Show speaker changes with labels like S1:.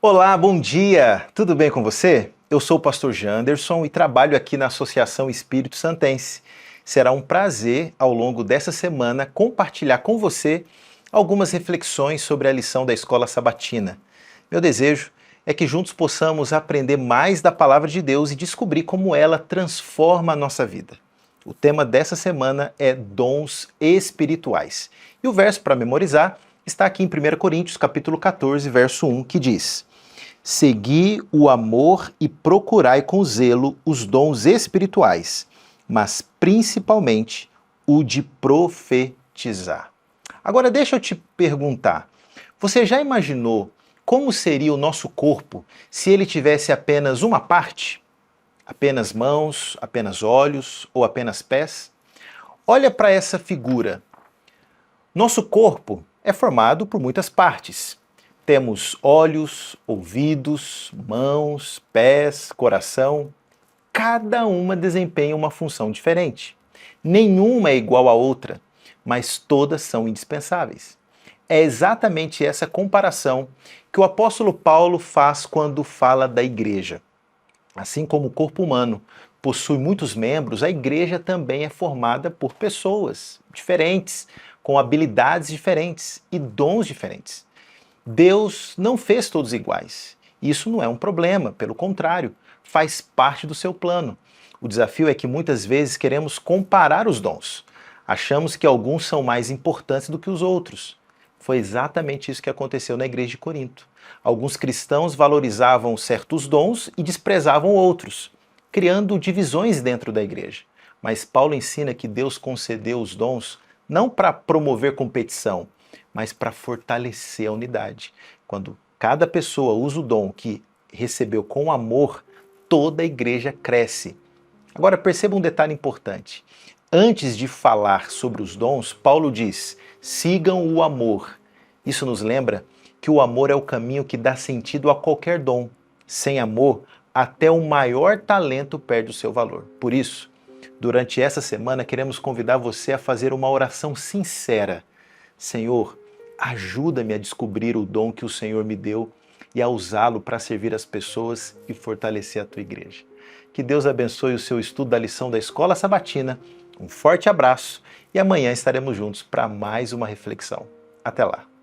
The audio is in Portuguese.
S1: Olá, bom dia! Tudo bem com você? Eu sou o pastor Janderson e trabalho aqui na Associação Espírito Santense. Será um prazer, ao longo dessa semana, compartilhar com você algumas reflexões sobre a lição da Escola Sabatina. Meu desejo é que juntos possamos aprender mais da Palavra de Deus e descobrir como ela transforma a nossa vida. O tema dessa semana é dons espirituais. E o verso para memorizar está aqui em 1 Coríntios, capítulo 14, verso 1, que diz: Segui o amor e procurai com zelo os dons espirituais, mas principalmente o de profetizar. Agora deixa eu te perguntar, você já imaginou como seria o nosso corpo se ele tivesse apenas uma parte? Apenas mãos, apenas olhos ou apenas pés? Olha para essa figura. Nosso corpo é formado por muitas partes. Temos olhos, ouvidos, mãos, pés, coração. Cada uma desempenha uma função diferente. Nenhuma é igual à outra, mas todas são indispensáveis. É exatamente essa comparação que o apóstolo Paulo faz quando fala da igreja. Assim como o corpo humano possui muitos membros, a igreja também é formada por pessoas diferentes, com habilidades diferentes e dons diferentes. Deus não fez todos iguais. Isso não é um problema, pelo contrário, faz parte do seu plano. O desafio é que muitas vezes queremos comparar os dons. Achamos que alguns são mais importantes do que os outros. Foi exatamente isso que aconteceu na igreja de Corinto. Alguns cristãos valorizavam certos dons e desprezavam outros, criando divisões dentro da igreja. Mas Paulo ensina que Deus concedeu os dons não para promover competição, mas para fortalecer a unidade. Quando cada pessoa usa o dom que recebeu com amor, toda a igreja cresce. Agora perceba um detalhe importante. Antes de falar sobre os dons, Paulo diz: sigam o amor. Isso nos lembra que o amor é o caminho que dá sentido a qualquer dom. Sem amor, até o maior talento perde o seu valor. Por isso, durante essa semana, queremos convidar você a fazer uma oração sincera. Senhor, ajuda-me a descobrir o dom que o Senhor me deu e a usá-lo para servir as pessoas e fortalecer a tua igreja. Que Deus abençoe o seu estudo da lição da Escola Sabatina. Um forte abraço e amanhã estaremos juntos para mais uma reflexão. Até lá!